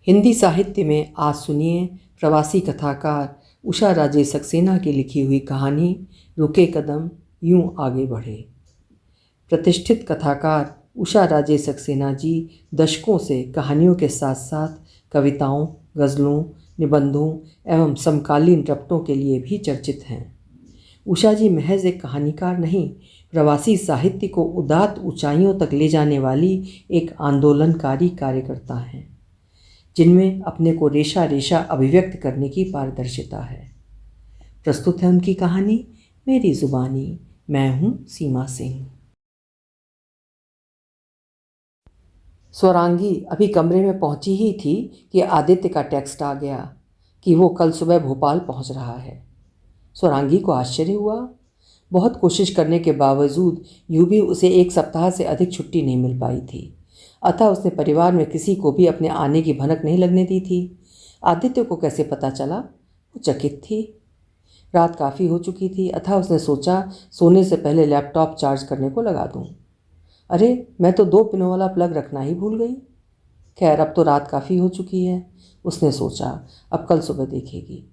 हिंदी साहित्य में आज सुनिए प्रवासी कथाकार उषा राजे सक्सेना की लिखी हुई कहानी रुके कदम यूं आगे बढ़े। प्रतिष्ठित कथाकार उषा राजे सक्सेना जी दशकों से कहानियों के साथ साथ कविताओं, गज़लों, निबंधों एवं समकालीन रपटों के लिए भी चर्चित हैं। उषा जी महज एक कहानीकार नहीं, प्रवासी साहित्य को उदात्त ऊंचाइयों तक ले जाने वाली एक आंदोलनकारी कार्यकर्ता हैं, जिनमें अपने को रेशा रेशा अभिव्यक्त करने की पारदर्शिता है। प्रस्तुत है उनकी कहानी मेरी जुबानी। मैं हूँ सीमा सिंह। स्वरांगी अभी कमरे में पहुंची ही थी कि आदित्य का टेक्स्ट आ गया कि वो कल सुबह भोपाल पहुंच रहा है। स्वरांगी को आश्चर्य हुआ। बहुत कोशिश करने के बावजूद यूं भी उसे एक सप्ताह से अधिक छुट्टी नहीं मिल पाई थी, अतः उसने परिवार में किसी को भी अपने आने की भनक नहीं लगने दी थी। आदित्य को कैसे पता चला, वो चकित थी। रात काफ़ी हो चुकी थी, अतः उसने सोचा सोने से पहले लैपटॉप चार्ज करने को लगा दूं। अरे, मैं तो 2 पिनों वाला प्लग रखना ही भूल गई। खैर, अब तो रात काफ़ी हो चुकी है, उसने सोचा, अब कल सुबह देखेगी।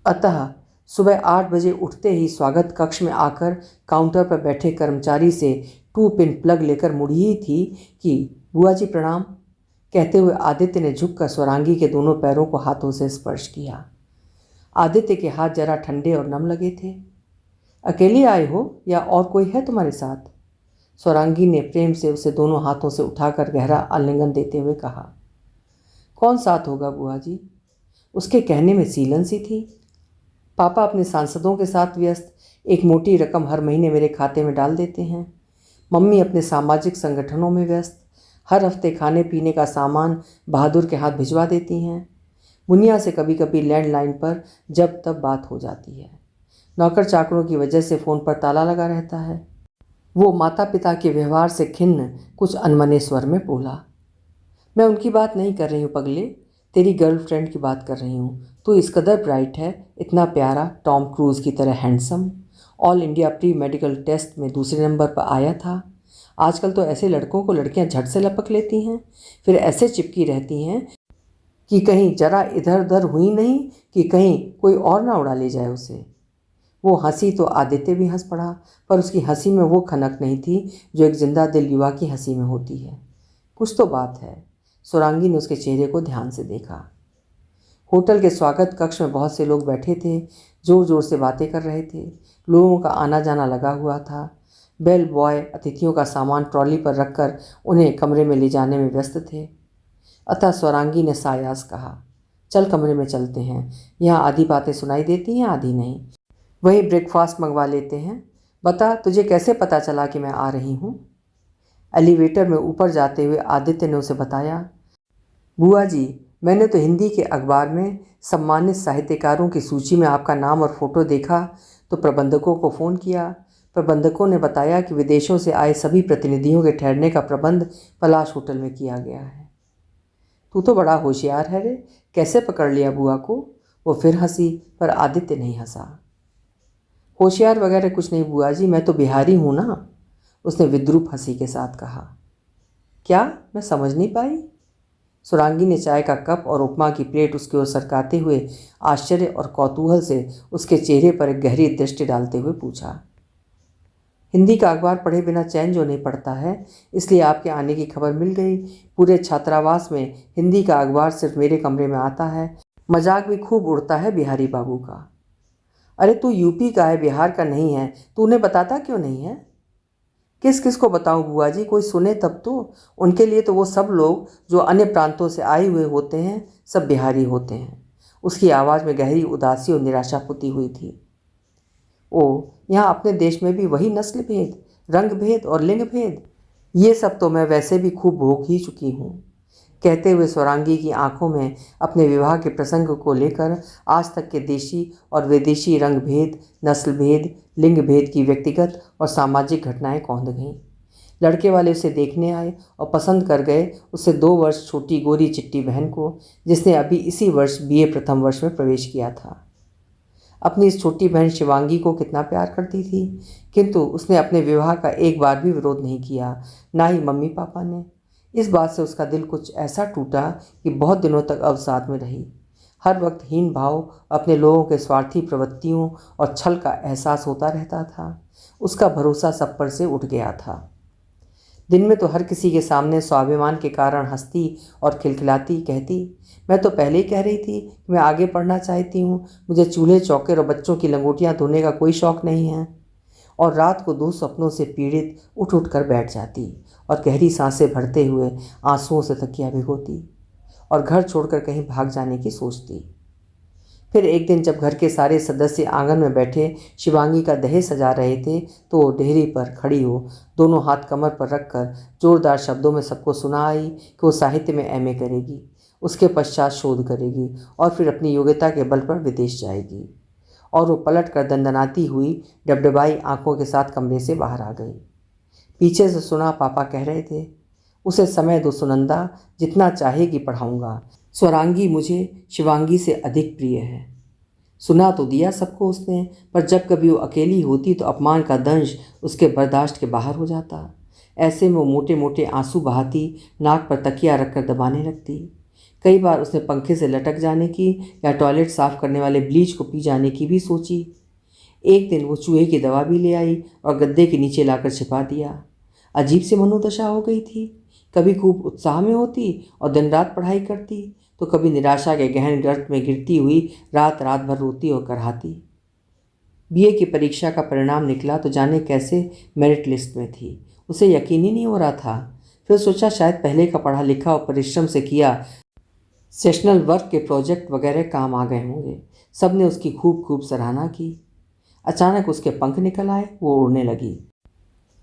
अतः सुबह 8 बजे उठते ही स्वागत कक्ष में आकर काउंटर पर बैठे कर्मचारी से 2 पिन प्लग लेकर मुड़ी ही थी कि बुआ जी प्रणाम कहते हुए आदित्य ने झुककर स्वरांगी के दोनों पैरों को हाथों से स्पर्श किया। आदित्य के हाथ जरा ठंडे और नम लगे थे। अकेले आए हो या और कोई है तुम्हारे साथ? स्वरांगी ने प्रेम से उसे दोनों हाथों से उठाकर गहरा आलिंगन देते हुए कहा। कौन साथ होगा बुआ जी? उसके कहने में सीलन सी थी। पापा अपने सांसदों के साथ व्यस्त, एक मोटी रकम हर महीने मेरे खाते में डाल देते हैं। मम्मी अपने सामाजिक संगठनों में व्यस्त, हर हफ्ते खाने पीने का सामान बहादुर के हाथ भिजवा देती हैं। मुनिया से कभी कभी लैंडलाइन पर जब तब बात हो जाती है। नौकर चाकरों की वजह से फ़ोन पर ताला लगा रहता है। वो माता पिता के व्यवहार से खिन्न कुछ अनमने स्वर में बोला। मैं उनकी बात नहीं कर रही हूँ पगले, तेरी गर्लफ्रेंड की बात कर रही हूँ। तू इस कदर ब्राइट है, इतना प्यारा, टॉम क्रूज़ की तरह handsome, all India pre medical test में दूसरे नंबर पर आया था। आजकल तो ऐसे लड़कों को लड़कियां झट से लपक लेती हैं, फिर ऐसे चिपकी रहती हैं कि कहीं जरा इधर उधर हुई नहीं कि कहीं कोई और ना उड़ा ले जाए उसे। वो हंसी तो आदित्य भी हंस पड़ा, पर उसकी हंसी में वो खनक नहीं थी जो एक जिंदा दिल युवा की हंसी में होती है। कुछ तो बात है। स्वरांगी ने उसके चेहरे को ध्यान से देखा। होटल के स्वागत कक्ष में बहुत से लोग बैठे थे, जोर जोर से बातें कर रहे थे। लोगों का आना जाना लगा हुआ था। बेल बॉय अतिथियों का सामान ट्रॉली पर रखकर उन्हें कमरे में ले जाने में व्यस्त थे। अतः स्वरांगी ने सायास कहा, चल कमरे में चलते हैं, यहाँ आधी बातें सुनाई देती हैं, आधी नहीं। वहीं ब्रेकफास्ट मंगवा लेते हैं। बता, तुझे कैसे पता चला कि मैं आ रही हूँ? एलिवेटर में ऊपर जाते हुए आदित्य ने उसे बताया। बुआ जी, मैंने तो हिंदी के अखबार में सम्मानित साहित्यकारों की सूची में आपका नाम और फोटो देखा तो प्रबंधकों को फ़ोन किया। प्रबंधकों ने बताया कि विदेशों से आए सभी प्रतिनिधियों के ठहरने का प्रबंध पलाश होटल में किया गया है। तू तो बड़ा होशियार है रे, कैसे पकड़ लिया बुआ को? वो फिर हंसी, पर आदित्य नहीं हंसा। होशियार वगैरह कुछ नहीं बुआ जी, मैं तो बिहारी हूँ ना, उसने विद्रूप हंसी के साथ कहा। क्या? मैं समझ नहीं पाई। स्वरांगी ने चाय का कप और उपमा की प्लेट उसकी ओर सरकाते हुए आश्चर्य और कौतूहल से उसके चेहरे पर एक गहरी दृष्टि डालते हुए पूछा। हिंदी का अखबार पढ़े बिना चैन जो नहीं पड़ता है, इसलिए आपके आने की खबर मिल गई। पूरे छात्रावास में हिंदी का अखबार सिर्फ मेरे कमरे में आता है। मजाक भी खूब उड़ता है बिहारी बाबू का। अरे तू यूपी का है, बिहार का नहीं है, तू उन्हें बताता क्यों नहीं है? किस किस को बताऊं बुआ जी, कोई सुने तब तो। उनके लिए तो वो सब लोग जो अन्य प्रांतों से आए हुए होते हैं सब बिहारी होते हैं। उसकी आवाज़ में गहरी उदासी और निराशा पुती हुई थी। ओ, यहाँ अपने देश में भी वही नस्ल भेद, रंग भेद और लिंग भेद, ये सब तो मैं वैसे भी खूब भोग ही चुकी हूँ। कहते हुए स्वरांगी की आंखों में अपने विवाह के प्रसंग को लेकर आज तक के देशी और विदेशी रंग भेद, नस्ल भेद, लिंग भेद की व्यक्तिगत और सामाजिक घटनाएं कौंध गईं। लड़के वाले उसे देखने आए और पसंद कर गए उससे 2 वर्ष छोटी गोरी चिट्टी बहन को, जिसने अभी इसी वर्ष बीए प्रथम वर्ष में प्रवेश किया था। अपनी इस छोटी बहन शिवांगी को कितना प्यार करती थी, किंतु उसने अपने विवाह का एक बार भी विरोध नहीं किया, ना ही मम्मी पापा ने। इस बात से उसका दिल कुछ ऐसा टूटा कि बहुत दिनों तक अवसाद में रही। हर वक्त हीन भाव, अपने लोगों के स्वार्थी प्रवृत्तियों और छल का एहसास होता रहता था। उसका भरोसा सब पर से उठ गया था। दिन में तो हर किसी के सामने स्वाभिमान के कारण हंसती और खिलखिलाती कहती, मैं तो पहले ही कह रही थी कि मैं आगे पढ़ना चाहती हूँ, मुझे चूल्हे चौके और बच्चों की लंगोटियाँ धोने का कोई शौक़ नहीं है। और रात को दो सपनों से पीड़ित उठ उठ कर बैठ जाती और गहरी सांसें भरते हुए आंसुओं से तकिया भिगोती और घर छोड़कर कहीं भाग जाने की सोचती। फिर एक दिन जब घर के सारे सदस्य आंगन में बैठे शिवांगी का दहेज सजा रहे थे, तो वो डेहरी पर खड़ी हो दोनों हाथ कमर पर रखकर जोरदार शब्दों में सबको सुना आई कि वो साहित्य में एमए करेगी, उसके पश्चात शोध करेगी और फिर अपनी योग्यता के बल पर विदेश जाएगी। और वो पलट कर दंदनाती हुई डबडबाई आंखों के साथ कमरे से बाहर आ गई। पीछे से सुना पापा कह रहे थे, उसे समय दो सुनंदा, जितना चाहेगी पढ़ाऊँगा। स्वरांगी मुझे शिवांगी से अधिक प्रिय है। सुना तो दिया सबको उसने, पर जब कभी वो अकेली होती तो अपमान का दंश उसके बर्दाश्त के बाहर हो जाता। ऐसे में वो मोटे मोटे आंसू बहाती, नाक पर तकिया रखकर दबाने लगती। कई बार उसने पंखे से लटक जाने की या टॉयलेट साफ करने वाले ब्लीच को पी जाने की भी सोची। एक दिन वो चूहे की दवा भी ले आई और गद्दे के नीचे लाकर छिपा दिया। अजीब सी मनोदशा हो गई थी। कभी खूब उत्साह में होती और दिन रात पढ़ाई करती, तो कभी निराशा के गहन गर्त में गिरती हुई रात रात भर रोती और करहाती। बीए की परीक्षा का परिणाम निकला तो जाने कैसे मेरिट लिस्ट में थी, उसे यकीन ही नहीं हो रहा था। फिर सोचा शायद पहले का पढ़ा लिखा और परिश्रम से किया सेशनल वर्क के प्रोजेक्ट वगैरह काम आ गए होंगे। सब ने उसकी खूब खूब सराहना की। अचानक उसके पंख निकल आए, वो उड़ने लगी।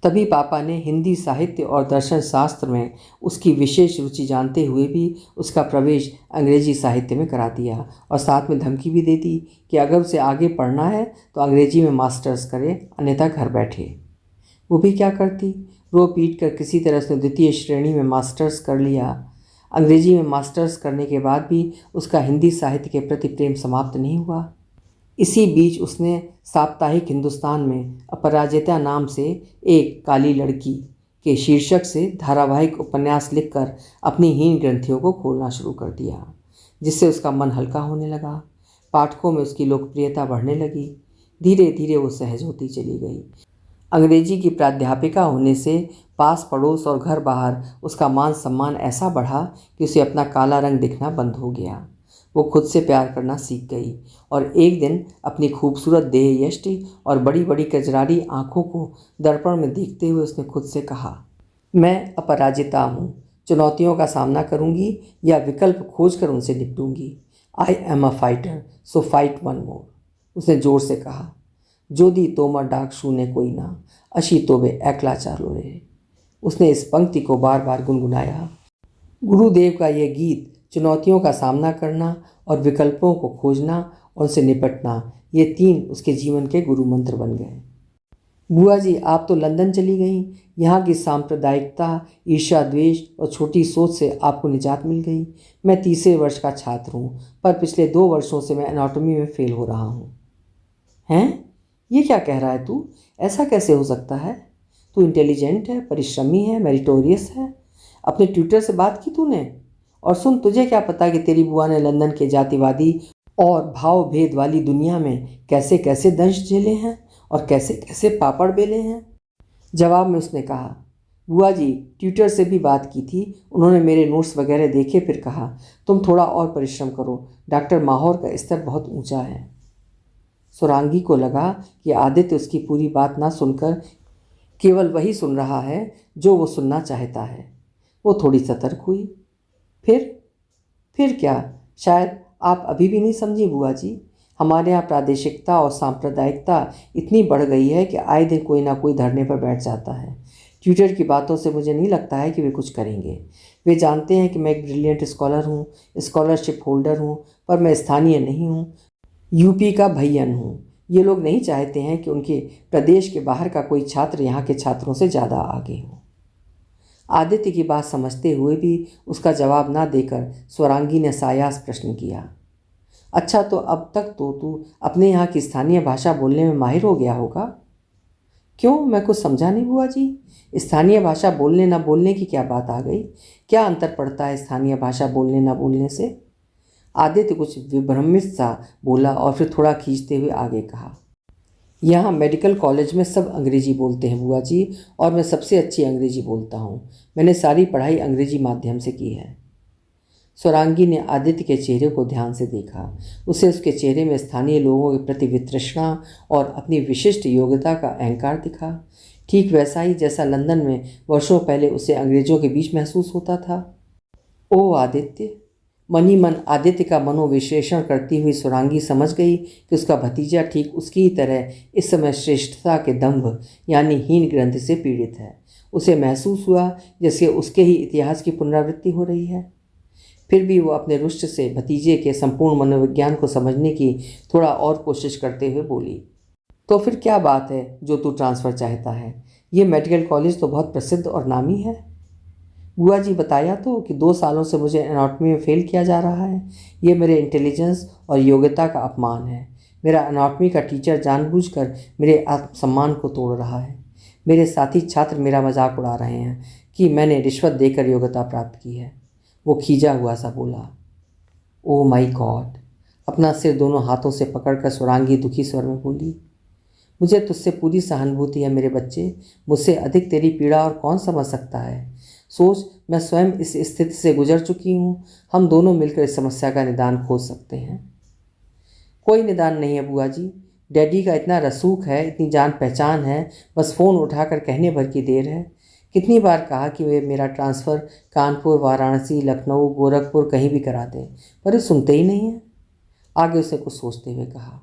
तभी पापा ने हिंदी साहित्य और दर्शन शास्त्र में उसकी विशेष रुचि जानते हुए भी उसका प्रवेश अंग्रेजी साहित्य में करा दिया और साथ में धमकी भी दे दी कि अगर उसे आगे पढ़ना है तो अंग्रेजी में मास्टर्स करे, अन्यथा घर बैठे। वो भी क्या करती, रो पीट कर किसी तरह उसने द्वितीय श्रेणी में मास्टर्स कर लिया। अंग्रेजी में मास्टर्स करने के बाद भी उसका हिंदी साहित्य के प्रति प्रेम समाप्त नहीं हुआ। इसी बीच उसने साप्ताहिक हिंदुस्तान में अपराजिता नाम से एक काली लड़की के शीर्षक से धारावाहिक उपन्यास लिखकर अपनी हीन ग्रंथियों को खोलना शुरू कर दिया, जिससे उसका मन हल्का होने लगा। पाठकों में उसकी लोकप्रियता बढ़ने लगी। धीरे धीरे वो सहज होती चली गई। अंग्रेजी की प्राध्यापिका होने से पास पड़ोस और घर बाहर उसका मान सम्मान ऐसा बढ़ा कि उसे अपना काला रंग दिखना बंद हो गया। वो खुद से प्यार करना सीख गई और एक दिन अपनी खूबसूरत देह यष्टि और बड़ी बड़ी कजरारी आँखों को दर्पण में देखते हुए उसने खुद से कहा, मैं अपराजिता हूँ, चुनौतियों का सामना करूँगी या विकल्प खोज कर उनसे निपटूंगी। I am a fighter, so fight one more. उसने जोर से कहा, जो दी तोमर डाक शूने कोई ना, अशी तोबे एकला चालो रे। उसने इस पंक्ति को बार बार गुनगुनाया। गुरुदेव का यह गीत चुनौतियों का सामना करना और विकल्पों को खोजना और उनसे निपटना, ये तीन उसके जीवन के गुरु मंत्र बन गए। बुआ जी, आप तो लंदन चली गईं। यहाँ की सांप्रदायिकता, ईर्ष्या, द्वेष और छोटी सोच से आपको निजात मिल गई। मैं तीसरे वर्ष का छात्र हूँ, पर पिछले 2 वर्षों से मैं एनाटॉमी में फेल हो रहा हूँ। हैं? ये क्या कह रहा है तू? ऐसा कैसे हो सकता है? तू इंटेलिजेंट है, परिश्रमी है, मेरिटोरियस है। अपने ट्यूटर से बात की तूने? और सुन, तुझे क्या पता कि तेरी बुआ ने लंदन के जातिवादी और भाव भेद वाली दुनिया में कैसे कैसे दंश झेले हैं और कैसे कैसे पापड़ बेले हैं। जवाब में उसने कहा, बुआ जी, ट्यूटर से भी बात की थी, उन्होंने मेरे नोट्स वगैरह देखे, फिर कहा तुम थोड़ा और परिश्रम करो, डॉक्टर माहौर का स्तर बहुत ऊंचा है। स्वरांगी को लगा कि आदित्य उसकी पूरी बात ना सुनकर केवल वही सुन रहा है जो वो सुनना चाहता है। वो थोड़ी सतर्क हुई। फिर क्या? शायद आप अभी भी नहीं समझी बुआ जी। हमारे यहाँ प्रादेशिकता और सांप्रदायिकता इतनी बढ़ गई है कि आए दिन कोई ना कोई धरने पर बैठ जाता है। ट्यूटर की बातों से मुझे नहीं लगता है कि वे कुछ करेंगे। वे जानते हैं कि मैं एक ब्रिलियंट स्कॉलर हूँ, स्कॉलरशिप होल्डर हूँ, पर मैं स्थानीय नहीं हूँ, यूपी का भैयन हूँ। ये लोग नहीं चाहते हैं कि उनके प्रदेश के बाहर का कोई छात्र यहाँ के छात्रों से ज़्यादा आगे हो। आदित्य की बात समझते हुए भी उसका जवाब ना देकर स्वरांगी ने सायास प्रश्न किया, अच्छा तो अब तक तो तू अपने यहाँ की स्थानीय भाषा बोलने में माहिर हो गया होगा? क्यों? मैं कुछ समझा नहीं बुआ जी। स्थानीय भाषा बोलने ना बोलने की क्या बात आ गई? क्या अंतर पड़ता है स्थानीय भाषा बोलने ना बोलने से? आदित्य कुछ विभ्रमित सा बोला और फिर थोड़ा खींचते हुए आगे कहा, यहाँ मेडिकल कॉलेज में सब अंग्रेजी बोलते हैं बुआ जी, और मैं सबसे अच्छी अंग्रेजी बोलता हूँ। मैंने सारी पढ़ाई अंग्रेजी माध्यम से की है। स्वरांगी ने आदित्य के चेहरे को ध्यान से देखा। उसे उसके चेहरे में स्थानीय लोगों के प्रति वितृष्णा और अपनी विशिष्ट योग्यता का अहंकार दिखा, ठीक वैसा ही जैसा लंदन में वर्षों पहले उसे अंग्रेजों के बीच महसूस होता था। ओह आदित्य! मन ही मन आदित्य का मनोविश्लेषण करती हुई स्वरांगी समझ गई कि उसका भतीजा ठीक उसकी ही तरह इस समय श्रेष्ठता के दंभ यानी हीन ग्रंथि से पीड़ित है। उसे महसूस हुआ जैसे उसके ही इतिहास की पुनरावृत्ति हो रही है। फिर भी वो अपने रुष्ट से भतीजे के संपूर्ण मनोविज्ञान को समझने की थोड़ा और कोशिश करते हुए बोली, तो फिर क्या बात है जो तू ट्रांसफ़र चाहता है? ये मेडिकल कॉलेज तो बहुत प्रसिद्ध और नामी है। बुआ जी बताया तो कि 2 सालों से मुझे एनाटॉमी में फेल किया जा रहा है। ये मेरे इंटेलिजेंस और योग्यता का अपमान है। मेरा एनाटॉमी का टीचर जानबूझकर मेरे आत्मसम्मान को तोड़ रहा है। मेरे साथी छात्र मेरा मजाक उड़ा रहे हैं कि मैंने रिश्वत देकर योग्यता प्राप्त की है। वो खींचा हुआ सा बोला। Oh my God! अपना सिर दोनों हाथों से पकड़कर स्वरांगी दुखी स्वर में बोली, मुझे तुझसे पूरी सहानुभूति है मेरे बच्चे। मुझसे अधिक तेरी पीड़ा और कौन समझ सकता है। सोच, मैं स्वयं इस स्थिति से गुजर चुकी हूँ। हम दोनों मिलकर इस समस्या का निदान खोज सकते हैं। कोई निदान नहीं है बुआ जी। डैडी का इतना रसूख है, इतनी जान पहचान है, बस फ़ोन उठाकर कहने भर की देर है। कितनी बार कहा कि वे मेरा ट्रांसफ़र कानपुर, वाराणसी, लखनऊ, गोरखपुर कहीं भी करा दें, पर वे सुनते ही नहीं हैं। आगे उसे कुछ सोचते हुए कहा,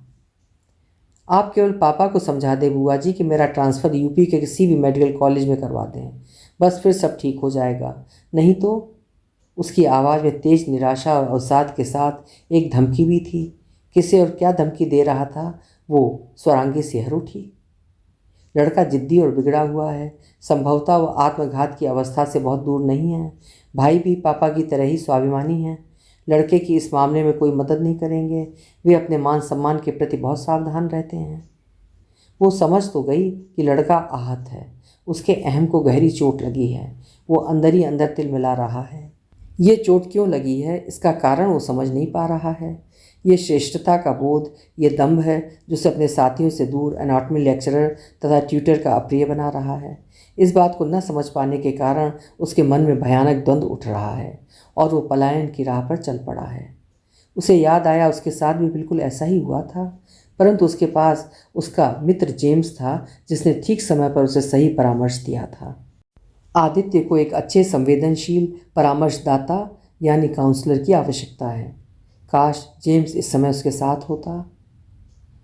आप केवल पापा को समझा दें बुआ जी कि मेरा ट्रांसफ़र यूपी के किसी भी मेडिकल कॉलेज में करवा दें, बस फिर सब ठीक हो जाएगा। नहीं तो। उसकी आवाज़ में तेज निराशा और अवसाद के साथ एक धमकी भी थी। किसे और क्या धमकी दे रहा था वो स्वरांगी सिहर उठी। लड़का जिद्दी और बिगड़ा हुआ है। संभवतः वो आत्मघात की अवस्था से बहुत दूर नहीं है। भाई भी पापा की तरह ही स्वाभिमानी हैं। लड़के की इस मामले में कोई मदद नहीं करेंगे। वे अपने मान सम्मान के प्रति बहुत सावधान रहते हैं। वो समझ तो गई कि लड़का आहत है, उसके अहम को गहरी चोट लगी है। वो अंदर ही अंदर तिलमिला रहा है। ये चोट क्यों लगी है, इसका कारण वो समझ नहीं पा रहा है। ये श्रेष्ठता का बोध, ये दंभ है जो उसे अपने साथियों से दूर एनाटॉमी लेक्चरर तथा ट्यूटर का अप्रिय बना रहा है। इस बात को न समझ पाने के कारण उसके मन में भयानक द्वंद्व उठ रहा है और वो पलायन की राह पर चल पड़ा है। उसे याद आया उसके साथ भी बिल्कुल ऐसा ही हुआ था, परंतु उसके पास उसका मित्र जेम्स था जिसने ठीक समय पर उसे सही परामर्श दिया था। आदित्य को एक अच्छे संवेदनशील परामर्शदाता यानी काउंसलर की आवश्यकता है। काश जेम्स इस समय उसके साथ होता।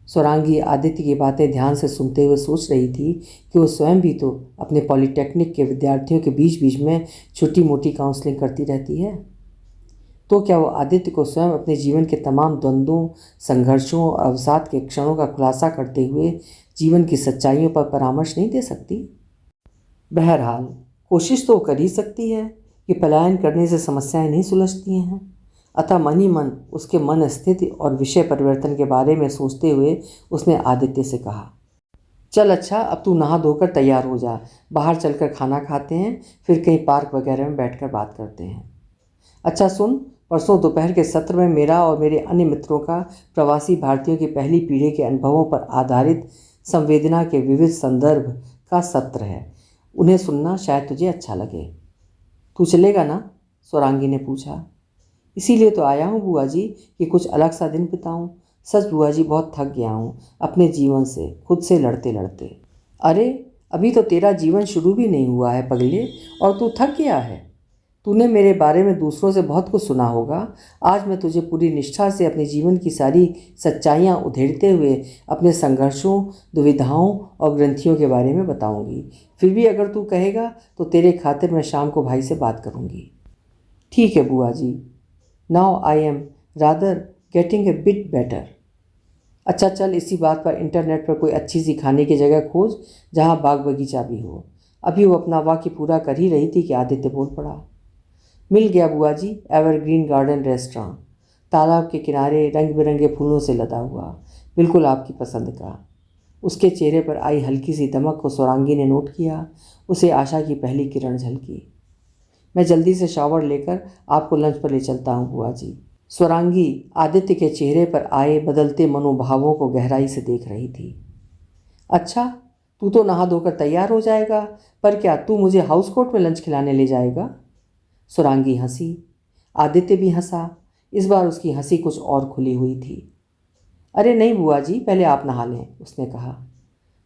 स्वरांगी आदित्य की बातें ध्यान से सुनते हुए सोच रही थी कि वो स्वयं भी तो अपने पॉलिटेक्निक के विद्यार्थियों के बीच बीच में छोटी मोटी काउंसलिंग करती रहती है। तो क्या वो आदित्य को स्वयं अपने जीवन के तमाम द्वंद्वों, संघर्षों और अवसाद के क्षणों का खुलासा करते हुए जीवन की सच्चाइयों पर परामर्श नहीं दे सकती? बहरहाल कोशिश तो कर ही सकती है कि पलायन करने से समस्याएं नहीं सुलझती हैं। अतः मन ही मन उसके मन स्थिति और विषय परिवर्तन के बारे में सोचते हुए उसने आदित्य से कहा, चल अच्छा, अब तू नहा धोकर तैयार हो जा, बाहर चलकर खाना खाते हैं, फिर कहीं पार्क वगैरह में बैठकर बात करते हैं। अच्छा सुन, परसों दोपहर के सत्र में मेरा और मेरे अन्य मित्रों का प्रवासी भारतीयों की पहली पीढ़ी के अनुभवों पर आधारित संवेदना के विविध संदर्भ का सत्र है। उन्हें सुनना शायद तुझे अच्छा लगे। तू चलेगा ना? स्वरांगी ने पूछा। इसीलिए तो आया हूँ बुआ जी कि कुछ अलग सा दिन बिताऊँ। सच बुआ जी, बहुत थक गया हूँ अपने जीवन से, खुद से लड़ते लड़ते। अरे अभी तो तेरा जीवन शुरू भी नहीं हुआ है पगले, और तू थक गया है। तूने मेरे बारे में दूसरों से बहुत कुछ सुना होगा। आज मैं तुझे पूरी निष्ठा से अपने जीवन की सारी सच्चाइयाँ उधेड़ते हुए अपने संघर्षों, दुविधाओं और ग्रंथियों के बारे में बताऊंगी। फिर भी अगर तू कहेगा तो तेरे खातिर मैं शाम को भाई से बात करूंगी। ठीक है बुआ जी। Now I am rather getting a bit better. अच्छा चल, इसी बात पर इंटरनेट पर कोई अच्छी सी खाने की जगह खोज जहाँ बाग बगीचा भी हो। अभी वो अपना वाक्य पूरा कर ही रही थी कि आदित्य बोल पड़ा। मिल गया बुआ जी, एवरग्रीन गार्डन रेस्टोरेंट, तालाब के किनारे, रंग बिरंगे फूलों से लदा हुआ, बिल्कुल आपकी पसंद का। उसके चेहरे पर आई हल्की सी दमक को स्वरांगी ने नोट किया। उसे आशा की पहली किरण झलकी। मैं जल्दी से शावर लेकर आपको लंच पर ले चलता हूँ बुआ जी। स्वरांगी आदित्य के चेहरे पर आए बदलते मनोभावों को गहराई से देख रही थी। अच्छा, तू तो नहा धोकर तैयार हो जाएगा, पर क्या तू मुझे हाउस कोट में लंच खिलाने ले जाएगा? स्वरांगी हंसी। आदित्य भी हंसा। इस बार उसकी हंसी कुछ और खुली हुई थी। अरे नहीं बुआ जी, पहले आप नहा लें, उसने कहा।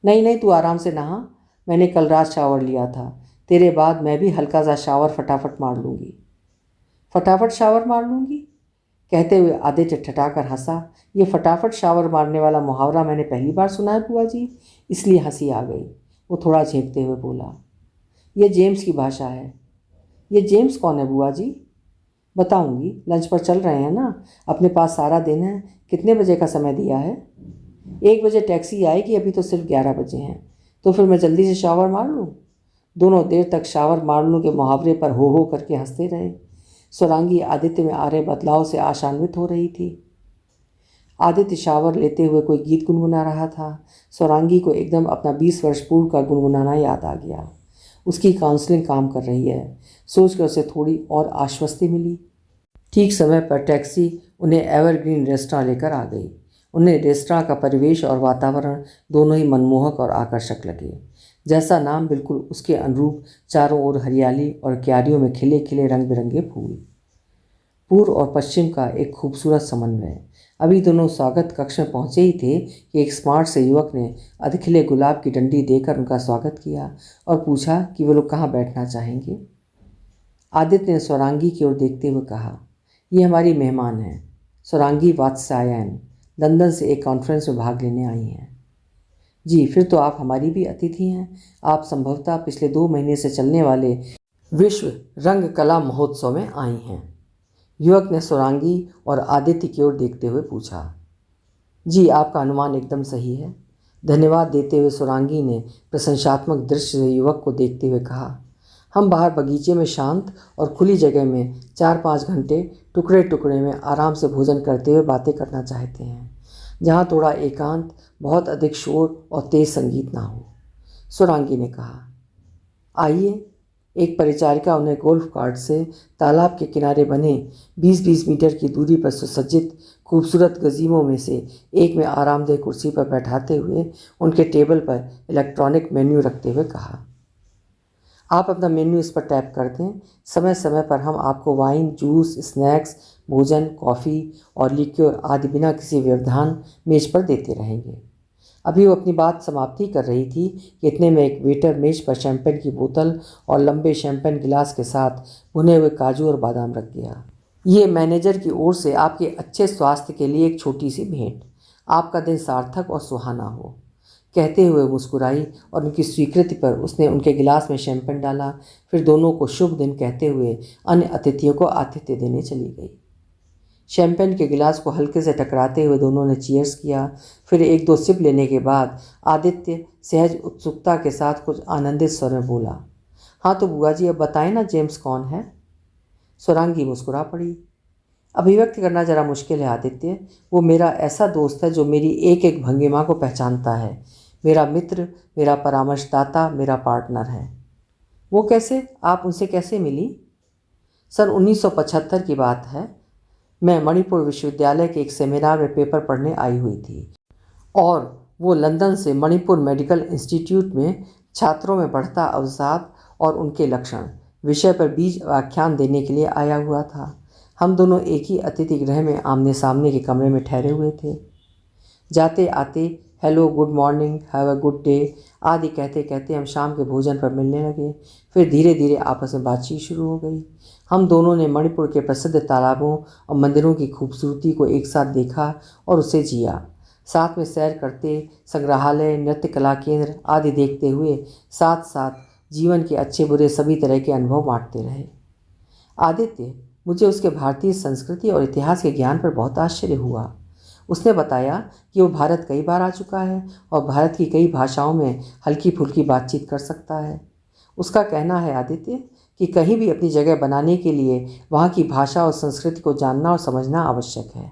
नहीं नहीं, तू आराम से नहा, मैंने कल रात शावर लिया था, तेरे बाद मैं भी हल्का सा शावर फटाफट मार लूँगी। फटाफट शावर मार लूँगी? कहते हुए आदित्य ठठाकर हंसा। ये फटाफट शावर मारने वाला मुहावरा मैंने पहली बार सुना है बुआ जी, इसलिए हंसी आ गई। वो थोड़ा झेंपते हुए बोला, यह जेम्स की भाषा है। ये जेम्स कौन है बुआ जी? बताऊंगी, लंच पर चल रहे हैं ना, अपने पास सारा दिन है। कितने बजे का समय दिया है? 1 बजे टैक्सी आएगी, अभी तो सिर्फ 11 बजे हैं। तो फिर मैं जल्दी से शावर मार लूँ? दोनों देर तक शावर मार लूँ के मुहावरे पर हो करके हंसते रहे। स्वरांगी आदित्य में आ रहे बदलाव से आशान्वित हो रही थी। आदित्य शावर लेते हुए कोई गीत गुनगुना रहा था। स्वरांगी को एकदम अपना 20 वर्ष पूर्व का गुनगुनाना याद आ गया। उसकी काउंसलिंग काम कर रही है, सोचकर उसे थोड़ी और आश्वस्ति मिली। ठीक समय पर टैक्सी उन्हें एवरग्रीन रेस्टोरेंट लेकर आ गई। उन्हें रेस्टोरेंट का परिवेश और वातावरण दोनों ही मनमोहक और आकर्षक लगे। जैसा नाम बिल्कुल उसके अनुरूप, चारों ओर हरियाली और क्यारियों में खिले खिले रंग बिरंगे फूल। पूर्व और पश्चिम का एक खूबसूरत समन्वय। अभी दोनों स्वागत कक्ष में पहुंचे ही थे कि एक स्मार्ट से युवक ने अधखिले गुलाब की डंडी देकर उनका स्वागत किया और पूछा कि वे लोग कहाँ बैठना चाहेंगे। आदित्य ने स्वरांगी की ओर देखते हुए कहा, ये हमारी मेहमान हैं, स्वरांगी वात्स्यायन, लंदन से एक कॉन्फ्रेंस में भाग लेने आई हैं। जी, फिर तो आप हमारी भी अतिथि हैं। आप संभवतः पिछले 2 महीने से चलने वाले विश्व रंग कला महोत्सव में आई हैं। युवक ने स्वरांगी और आदित्य की ओर देखते हुए पूछा। जी, आपका अनुमान एकदम सही है, धन्यवाद देते हुए स्वरांगी ने प्रशंसात्मक दृष्टि से युवक को देखते हुए कहा। हम बाहर बगीचे में शांत और खुली जगह में 4-5 घंटे टुकड़े टुकड़े में आराम से भोजन करते हुए बातें करना चाहते हैं, जहाँ थोड़ा एकांत, बहुत अधिक शोर और तेज संगीत ना हो, स्वरांगी ने कहा। आइए। एक परिचारिका उन्हें गोल्फ कार्ट से तालाब के किनारे बने 20-20 मीटर की दूरी पर सुसज्जित खूबसूरत गजीमों में से एक में आरामदेह कुर्सी पर बैठाते हुए उनके टेबल पर इलेक्ट्रॉनिक मेन्यू रखते हुए कहा, आप अपना मेन्यू इस पर टैप कर दें। समय समय पर हम आपको वाइन, जूस, स्नैक्स, भोजन, कॉफ़ी और लिक्योर आदि बिना किसी व्यवधान मेज पर देते रहेंगे। अभी वो अपनी बात समाप्ति कर रही थी कि इतने में एक वेटर मेज पर शैंपेन की बोतल और लंबे शैंपेन गिलास के साथ भुने हुए काजू और बादाम रख गया। ये मैनेजर की ओर से आपके अच्छे स्वास्थ्य के लिए एक छोटी सी भेंट। आपका दिन सार्थक और सुहाना हो, कहते हुए मुस्कुराई और उनकी स्वीकृति पर उसने उनके गिलास में शैंपेन डाला। फिर दोनों को शुभ दिन कहते हुए अन्य अतिथियों को आतिथ्य देने चली गई। शैंपेन के गिलास को हल्के से टकराते हुए दोनों ने चीयर्स किया। फिर 1-2 सिप लेने के बाद आदित्य सहज उत्सुकता के साथ कुछ आनंदित स्वर में बोला, हाँ तो बुआ जी अब बताएं ना, जेम्स कौन है? स्वरांगी मुस्कुरा पड़ी। अभिव्यक्त करना जरा मुश्किल है आदित्य, वो मेरा ऐसा दोस्त है जो मेरी एक एक भंगिमा को पहचानता है, मेरा मित्र, मेरा परामर्शदाता, मेरा पार्टनर है। वो कैसे? आप उनसे कैसे मिली? सन 1975 की बात है। मैं मणिपुर विश्वविद्यालय के एक सेमिनार में पेपर पढ़ने आई हुई थी और वो लंदन से मणिपुर मेडिकल इंस्टीट्यूट में छात्रों में बढ़ता अवसाद और उनके लक्षण विषय पर बीज व्याख्यान देने के लिए आया हुआ था। हम दोनों एक ही अतिथि गृह में आमने सामने के कमरे में ठहरे हुए थे। जाते आते hello, good morning, have a good day आदि कहते कहते हम शाम के भोजन पर मिलने लगे। फिर धीरे धीरे आपस में बातचीत शुरू हो गई। हम दोनों ने मणिपुर के प्रसिद्ध तालाबों और मंदिरों की खूबसूरती को एक साथ देखा और उसे जिया। साथ में सैर करते, संग्रहालय, नृत्य कला केंद्र आदि देखते हुए साथ साथ जीवन के अच्छे बुरे सभी तरह के अनुभव बांटते रहे। आदित्य, मुझे उसके भारतीय संस्कृति और इतिहास के ज्ञान पर बहुत आश्चर्य हुआ। उसने बताया कि वो भारत कई बार आ चुका है और भारत की कई भाषाओं में हल्की फुल्की बातचीत कर सकता है। उसका कहना है आदित्य कि कहीं भी अपनी जगह बनाने के लिए वहाँ की भाषा और संस्कृति को जानना और समझना आवश्यक है।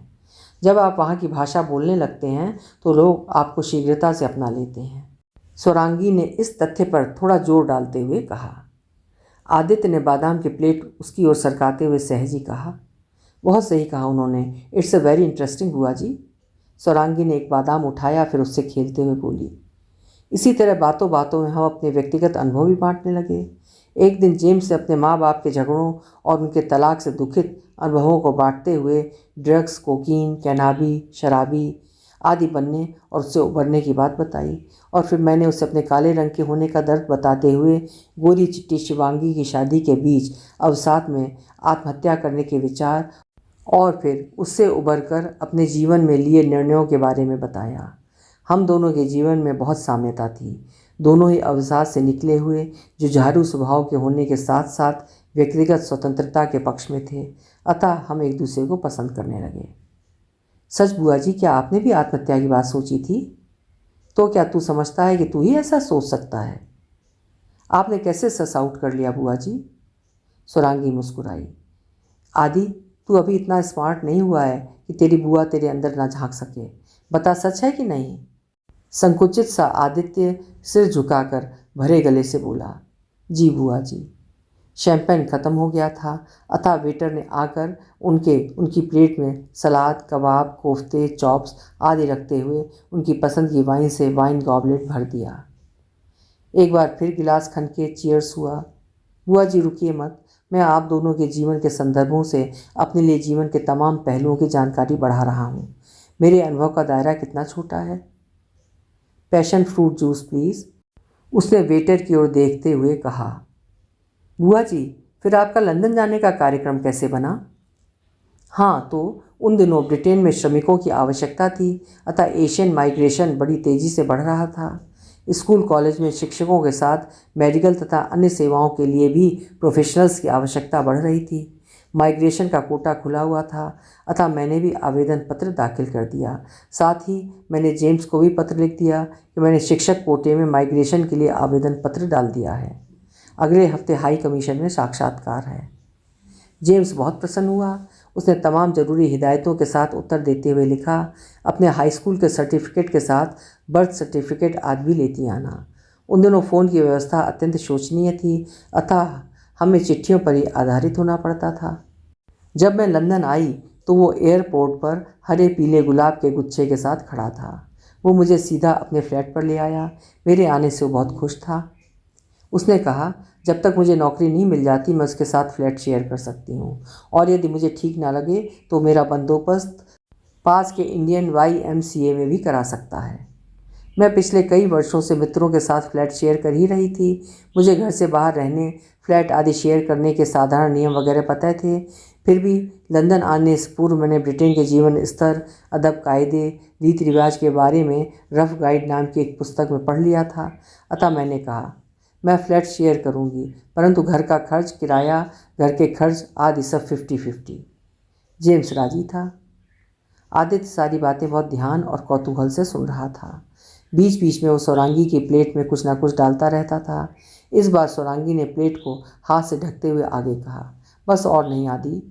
जब आप वहाँ की भाषा बोलने लगते हैं तो लोग आपको शीघ्रता से अपना लेते हैं। स्वरांगी ने इस तथ्य पर थोड़ा जोर डालते हुए कहा। आदित्य ने बादाम की प्लेट उसकी ओर सरकाते हुए सहज ही कहा, बहुत सही कहा उन्होंने, इट्स अ वेरी इंटरेस्टिंग बुआ जी। स्वरांगी ने एक बादाम उठाया, फिर उससे खेलते हुए बोली। इसी तरह बातों बातों में हम अपने व्यक्तिगत अनुभव भी बांटने लगे। एक दिन जेम्स से अपने माँ बाप के झगड़ों और उनके तलाक से दुखित अनुभवों को बांटते हुए ड्रग्स, कोकीन, कैनाबी, शराबी आदि बनने और उससे उबरने की बात बताई। और फिर मैंने उसे अपने काले रंग के होने का दर्द बताते हुए गोरी चिट्टी शिवांगी की शादी के बीच अवसाद में आत्महत्या करने के विचार और फिर उससे उबरकर अपने जीवन में लिए निर्णयों के बारे में बताया। हम दोनों के जीवन में बहुत साम्यता थी। दोनों ही अवसाद से निकले हुए जुझारू स्वभाव के होने के साथ साथ व्यक्तिगत स्वतंत्रता के पक्ष में थे, अतः हम एक दूसरे को पसंद करने लगे। सच बुआ जी, क्या आपने भी आत्महत्या की बात सोची थी? तो क्या तू समझता है कि तू ही ऐसा सोच सकता है? आपने कैसे सस आउट कर लिया बुआ जी? स्वरांगी मुस्कुराई। आदि, तू अभी इतना स्मार्ट नहीं हुआ है कि तेरी बुआ तेरे अंदर ना झांक सके। बता, सच है कि नहीं? संकुचित सा आदित्य सिर झुकाकर भरे गले से बोला, जी बुआ जी। शैंपेन खत्म हो गया था, अतः वेटर ने आकर उनकी प्लेट में सलाद, कबाब, कोफ्ते, चॉप्स आदि रखते हुए उनकी पसंद की वाइन से वाइन गॉबलेट भर दिया। एक बार फिर गिलास खनके चीयर्स हुआ। बुआ जी रुकिए मत, मैं आप दोनों के जीवन के संदर्भों से अपने लिए जीवन के तमाम पहलुओं की जानकारी बढ़ा रहा हूँ। मेरे अनुभव का दायरा कितना छोटा है। पैशन फ्रूट जूस प्लीज़, उसने वेटर की ओर देखते हुए कहा। बुआ जी, फिर आपका लंदन जाने का कार्यक्रम कैसे बना? हाँ, तो उन दिनों ब्रिटेन में श्रमिकों की आवश्यकता थी, अतः एशियन माइग्रेशन बड़ी तेज़ी से बढ़ रहा था। स्कूल कॉलेज में शिक्षकों के साथ मेडिकल तथा अन्य सेवाओं के लिए भी प्रोफेशनल्स की आवश्यकता बढ़ रही थी। माइग्रेशन का कोटा खुला हुआ था, अतः मैंने भी आवेदन पत्र दाखिल कर दिया। साथ ही मैंने जेम्स को भी पत्र लिख दिया कि मैंने शिक्षक कोटे में माइग्रेशन के लिए आवेदन पत्र डाल दिया है। अगले हफ्ते हाई कमीशन में साक्षात्कार है। जेम्स बहुत प्रसन्न हुआ। उसने तमाम ज़रूरी हिदायतों के साथ उत्तर देते हुए लिखा, अपने हाई स्कूल के सर्टिफिकेट के साथ बर्थ सर्टिफिकेट आदि भी लेती आना। उन दिनों फ़ोन की व्यवस्था अत्यंत शोचनीय थी, अतः हमें चिट्ठियों पर ही आधारित होना पड़ता था। जब मैं लंदन आई तो वो एयरपोर्ट पर हरे पीले गुलाब के गुच्छे के साथ खड़ा था। वो मुझे सीधा अपने फ्लैट पर ले आया। मेरे आने से वो बहुत खुश था। उसने कहा, जब तक मुझे नौकरी नहीं मिल जाती मैं उसके साथ फ्लैट शेयर कर सकती हूँ, और यदि मुझे ठीक ना लगे तो मेरा बंदोबस्त पास के इंडियन YMCA में भी करा सकता है। मैं पिछले कई वर्षों से मित्रों के साथ फ्लैट शेयर कर ही रही थी। मुझे घर से बाहर रहने, फ्लैट आदि शेयर करने के साधारण नियम वगैरह पता थे। फिर भी लंदन आने से पूर्व मैंने ब्रिटेन के जीवन स्तर, अदब कायदे, रीति रिवाज के बारे में रफ गाइड नाम की एक पुस्तक में पढ़ लिया था। अतः मैंने कहा, मैं फ्लैट शेयर करूंगी, परंतु घर का खर्च, किराया, घर के खर्च आदि सब 50-50। जेम्स राजी था। आदित्य सारी बातें बहुत ध्यान और कौतूहल से सुन रहा था। बीच बीच में वो स्वरांगी की प्लेट में कुछ ना कुछ डालता रहता था। इस बार स्वरांगी ने प्लेट को हाथ से ढकते हुए आगे कहा, बस और नहीं आदि।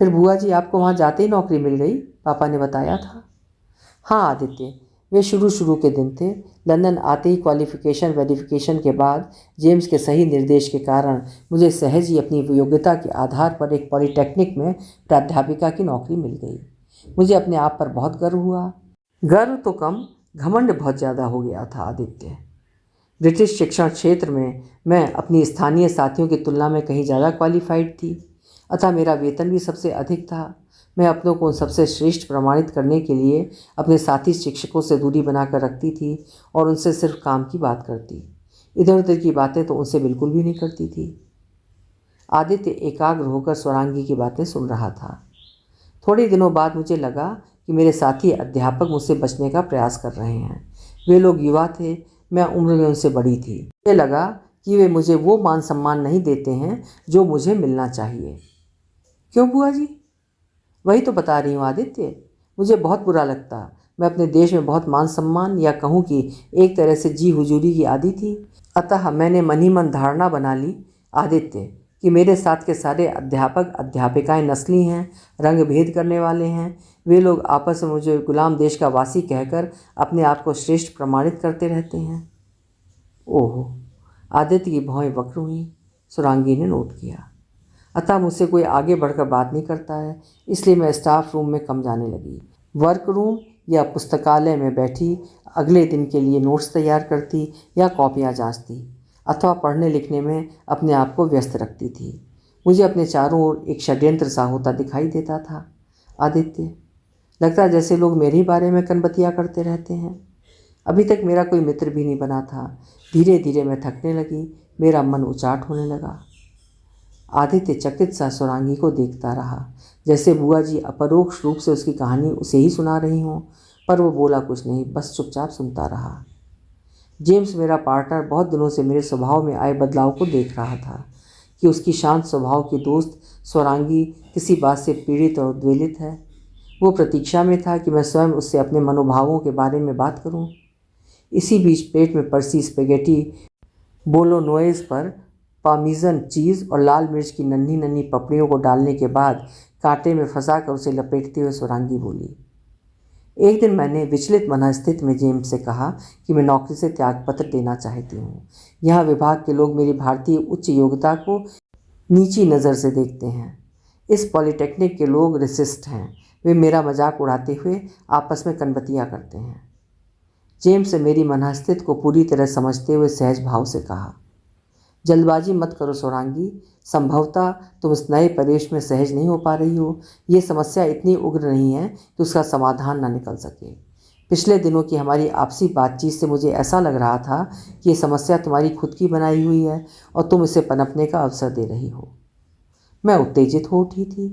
फिर बुआ जी, आपको वहाँ जाते ही नौकरी मिल गई, पापा ने बताया था। हाँ आदित्य, वे शुरू के दिन थे। लंदन आते ही क्वालिफ़िकेशन वेरिफिकेशन के बाद जेम्स के सही निर्देश के कारण मुझे सहज ही अपनी योग्यता के आधार पर एक पॉलिटेक्निक में प्राध्यापिका की नौकरी मिल गई। मुझे अपने आप पर बहुत गर्व हुआ। गर्व तो कम, घमंड बहुत ज़्यादा हो गया था आदित्य। ब्रिटिश शिक्षण क्षेत्र में मैं अपनी स्थानीय साथियों की तुलना में कहीं ज़्यादा क्वालिफाइड थी, अतः मेरा वेतन भी सबसे अधिक था। मैं अपनों को सबसे श्रेष्ठ प्रमाणित करने के लिए अपने साथी शिक्षकों से दूरी बनाकर रखती थी और उनसे सिर्फ काम की बात करती। इधर उधर की बातें तो उनसे बिल्कुल भी नहीं करती थी। आदित्य एकाग्र होकर स्वरांगी की बातें सुन रहा था। थोड़े दिनों बाद मुझे लगा कि मेरे साथी अध्यापक मुझसे बचने का प्रयास कर रहे हैं। वे लोग युवा थे, मैं उम्र में उनसे बड़ी थी। मुझे लगा कि वे मुझे वो मान सम्मान नहीं देते हैं जो मुझे मिलना चाहिए। क्यों बुआ जी? वही तो बता रही हूँ आदित्य, मुझे बहुत बुरा लगता। मैं अपने देश में बहुत मान सम्मान, या कहूँ कि एक तरह से जी हुजूरी की आदी थी। अतः मैंने मन ही मन धारणा बना ली आदित्य कि मेरे साथ के सारे अध्यापक अध्यापिकाएं नस्ली हैं, रंग भेद करने वाले हैं। वे लोग आपस में मुझे गुलाम देश का वासी कहकर अपने आप को श्रेष्ठ प्रमाणित करते रहते हैं। ओहो, आदित्य की भौहें वक्र हुई। सुरांगी ने नोट किया। अतः मुझसे कोई आगे बढ़कर बात नहीं करता है, इसलिए मैं स्टाफ रूम में कम जाने लगी। वर्क रूम या पुस्तकालय में बैठी अगले दिन के लिए नोट्स तैयार करती या कॉपियाँ जांचती अथवा पढ़ने लिखने में अपने आप को व्यस्त रखती थी। मुझे अपने चारों ओर एक षड्यंत्र सा होता दिखाई देता था। आदित्य, लगता जैसे लोग मेरे ही बारे में कनबतिया करते रहते हैं। अभी तक मेरा कोई मित्र भी नहीं बना था। धीरे धीरे मैं थकने लगी, मेरा मन उचाट होने लगा। आदित्य चकित सा सुरांगी को देखता रहा, जैसे बुआ जी अपरोक्ष रूप से उसकी कहानी उसे ही सुना रही हों, पर वो बोला कुछ नहीं, बस चुपचाप सुनता रहा। जेम्स, मेरा पार्टनर, बहुत दिनों से मेरे स्वभाव में आए बदलाव को देख रहा था कि उसकी शांत स्वभाव की दोस्त स्वरांगी किसी बात से पीड़ित और उद्वेलित है। वो प्रतीक्षा में था कि मैं स्वयं उससे अपने मनोभावों के बारे में बात करूं। इसी बीच प्लेट में परसी स्पेगेटी बोलोनोइज पर पार्मेसन चीज़ और लाल मिर्च की नन्ही नन्ही पपड़ियों को डालने के बाद कांटे में फंसाकर उसे लपेटते हुए सुरांगी बोली। एक दिन मैंने विचलित मनस्थिति में जेम्स से कहा कि मैं नौकरी से त्यागपत्र देना चाहती हूँ। यहाँ विभाग के लोग मेरी भारतीय उच्च योग्यता को नीची नज़र से देखते हैं। इस पॉलिटेक्निक के लोग रेसिस्ट हैं। वे मेरा मजाक उड़ाते हुए आपस में कनबतियाँ करते हैं। जेम्स से मेरी मनस्थिति को पूरी तरह समझते हुए सहज भाव से कहा, जल्दबाजी मत करो सुरांगी, संभवतः तुम इस नए परिवेश में सहज नहीं हो पा रही हो। ये समस्या इतनी उग्र नहीं है कि उसका समाधान ना निकल सके। पिछले दिनों की हमारी आपसी बातचीत से मुझे ऐसा लग रहा था कि ये समस्या तुम्हारी खुद की बनाई हुई है और तुम इसे पनपने का अवसर दे रही हो। मैं उत्तेजित हो उठी थी।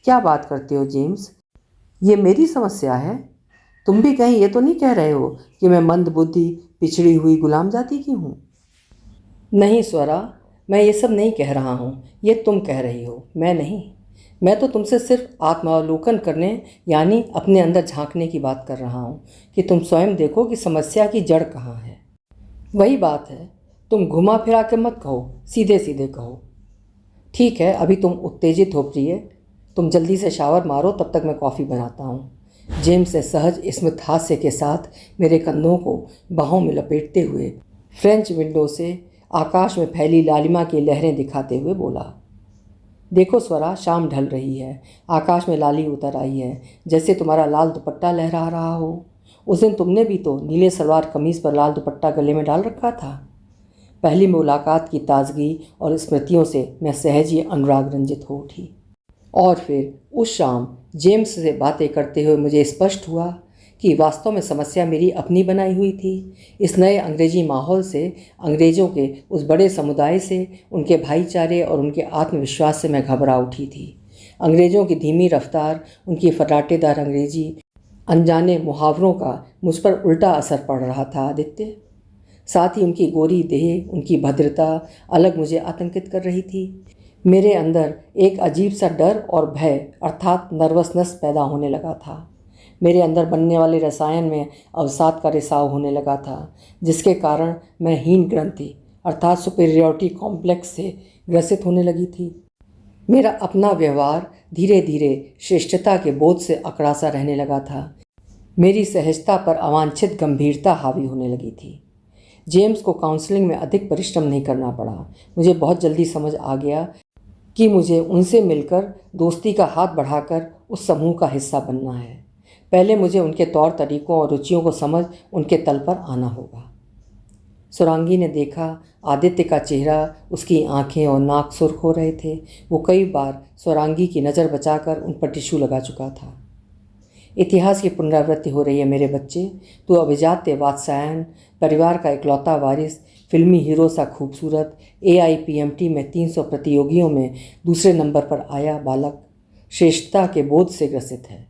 क्या बात करते हो जेम्स, ये मेरी समस्या है? तुम भी कहीं ये तो नहीं कह रहे हो कि मैं मंद बुद्धि, पिछड़ी हुई गुलाम जाति की हूँ? नहीं स्वरा, मैं ये सब नहीं कह रहा हूँ। ये तुम कह रही हो, मैं नहीं। मैं तो तुमसे सिर्फ आत्मावलोकन करने यानी अपने अंदर झांकने की बात कर रहा हूँ कि तुम स्वयं देखो कि समस्या की जड़ कहाँ है। वही बात है, तुम घुमा फिरा के मत कहो, सीधे सीधे कहो। ठीक है, अभी तुम उत्तेजित हो प्रिय, तुम जल्दी से शावर मारो, तब तक मैं कॉफ़ी बनाता हूँ। जेम्स ने सहज स्मित हास्य के साथ मेरे कंधों को बाहों में लपेटते हुए फ्रेंच विंडो से आकाश में फैली लालिमा की लहरें दिखाते हुए बोला। देखो स्वरा, शाम ढल रही है, आकाश में लाली उतर आई है, जैसे तुम्हारा लाल दुपट्टा लहरा रहा हो। उस दिन तुमने भी तो नीले सलवार कमीज़ पर लाल दुपट्टा गले में डाल रखा था। पहली मुलाकात की ताजगी और स्मृतियों से मैं सहज ही अनुराग रंजित हो उठी। और फिर उस शाम जेम्स से बातें करते हुए मुझे स्पष्ट हुआ कि वास्तव में समस्या मेरी अपनी बनाई हुई थी। इस नए अंग्रेजी माहौल से, अंग्रेज़ों के उस बड़े समुदाय से, उनके भाईचारे और उनके आत्मविश्वास से मैं घबरा उठी थी। अंग्रेज़ों की धीमी रफ्तार, उनकी फर्राटेदार अंग्रेजी, अनजाने मुहावरों का मुझ पर उल्टा असर पड़ रहा था आदित्य। साथ ही उनकी गोरी देह, उनकी भद्रता अलग मुझे आतंकित कर रही थी। मेरे अंदर एक अजीब सा डर और भय अर्थात नर्वसनेस पैदा होने लगा था। मेरे अंदर बनने वाले रसायन में अवसाद का रिसाव होने लगा था, जिसके कारण मैं हीन ग्रंथि अर्थात सुपीरियरिटी कॉम्प्लेक्स से ग्रसित होने लगी थी। मेरा अपना व्यवहार धीरे धीरे श्रेष्ठता के बोध से अकड़ा सा रहने लगा था। मेरी सहजता पर अवांछित गंभीरता हावी होने लगी थी। जेम्स को काउंसलिंग में अधिक परिश्रम नहीं करना पड़ा। मुझे बहुत जल्दी समझ आ गया कि मुझे उनसे मिलकर दोस्ती का हाथ बढ़ाकर उस समूह का हिस्सा बनना है। पहले मुझे उनके तौर तरीकों और रुचियों को समझ उनके तल पर आना होगा। सुरांगी ने देखा आदित्य का चेहरा, उसकी आंखें और नाक सुर्ख हो रहे थे। वो कई बार सुरांगी की नज़र बचाकर उन पर टिश्यू लगा चुका था। इतिहास की पुनरावृत्ति हो रही है मेरे बच्चे। तो अभिजात्य वात्स्यायन, परिवार का इकलौता वारिस, फिल्मी हीरो सा खूबसूरत, AIPMT में 300 प्रतियोगियों में दूसरे नंबर पर आया बालक श्रेष्ठता के बोध से ग्रसित है।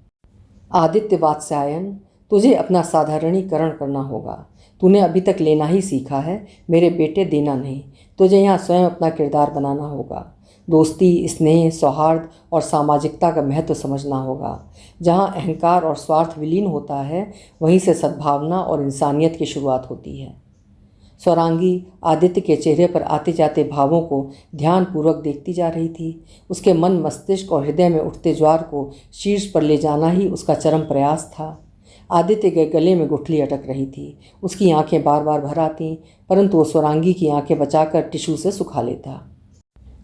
आदित्य वात्स्यायन, तुझे अपना साधारणीकरण करना होगा। तूने अभी तक लेना ही सीखा है मेरे बेटे, देना नहीं। तुझे यहाँ स्वयं अपना किरदार बनाना होगा। दोस्ती, स्नेह, सौहार्द और सामाजिकता का महत्व समझना होगा। जहाँ अहंकार और स्वार्थ विलीन होता है, वहीं से सद्भावना और इंसानियत की शुरुआत होती है। स्वरांगी आदित्य के चेहरे पर आते जाते भावों को ध्यानपूर्वक देखती जा रही थी। उसके मन, मस्तिष्क और हृदय में उठते ज्वार को शीर्ष पर ले जाना ही उसका चरम प्रयास था। आदित्य के गले में गुठली अटक रही थी। उसकी आंखें बार बार भर आतीं, परंतु वो स्वरांगी की आंखें बचाकर टिश्यू से सुखा लेता।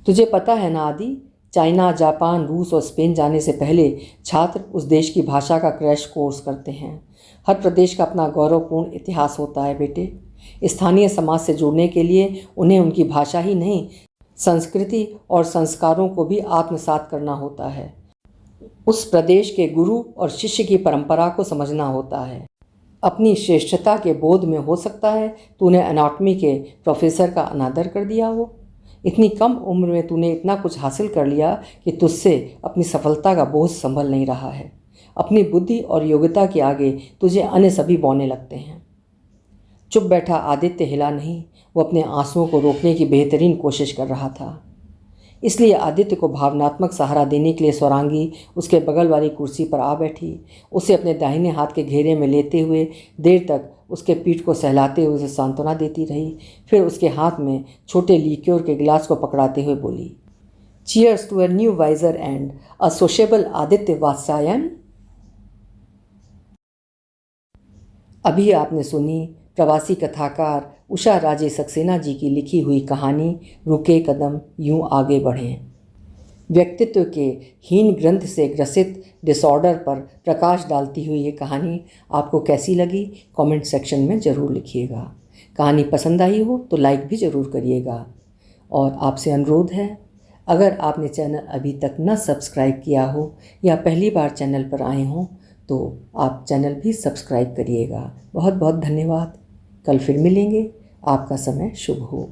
तुझे पता है ना आदि, चाइना, जापान, रूस और स्पेन जाने से पहले छात्र उस देश की भाषा का क्रैश कोर्स करते हैं। हर प्रदेश का अपना गौरवपूर्ण इतिहास होता है बेटे। स्थानीय समाज से जुड़ने के लिए उन्हें उनकी भाषा ही नहीं, संस्कृति और संस्कारों को भी आत्मसात करना होता है। उस प्रदेश के गुरु और शिष्य की परंपरा को समझना होता है। अपनी श्रेष्ठता के बोध में हो सकता है तूने एनाटॉमी के प्रोफेसर का अनादर कर दिया हो। इतनी कम उम्र में तूने इतना कुछ हासिल कर लिया कि तुझसे अपनी सफलता का बोझ संभल नहीं रहा है। अपनी बुद्धि और योग्यता के आगे तुझे अन्य सभी बौने लगते हैं। चुप बैठा आदित्य हिला नहीं, वो अपने आंसुओं को रोकने की बेहतरीन कोशिश कर रहा था। इसलिए आदित्य को भावनात्मक सहारा देने के लिए स्वरांगी उसके बगल वाली कुर्सी पर आ बैठी। उसे अपने दाहिने हाथ के घेरे में लेते हुए देर तक उसके पीठ को सहलाते हुए उसे सांत्वना देती रही। फिर उसके हाथ में छोटे लिक्योर के गिलास को पकड़ाते हुए बोली, cheers to a new wiser and a sociable Aditya Vatsyayan. अभी आपने सुनी प्रवासी कथाकार उषा राजे सक्सेना जी की लिखी हुई कहानी रुके कदम यूं आगे बढ़ें। व्यक्तित्व के हीन ग्रंथ से ग्रसित डिसऑर्डर पर प्रकाश डालती हुई ये कहानी आपको कैसी लगी कमेंट सेक्शन में ज़रूर लिखिएगा। कहानी पसंद आई हो तो लाइक भी ज़रूर करिएगा। और आपसे अनुरोध है, अगर आपने चैनल अभी तक न सब्सक्राइब किया हो या पहली बार चैनल पर आए हों तो आप चैनल भी सब्सक्राइब करिएगा। बहुत बहुत धन्यवाद। कल फिर मिलेंगे। आपका समय शुभ हो।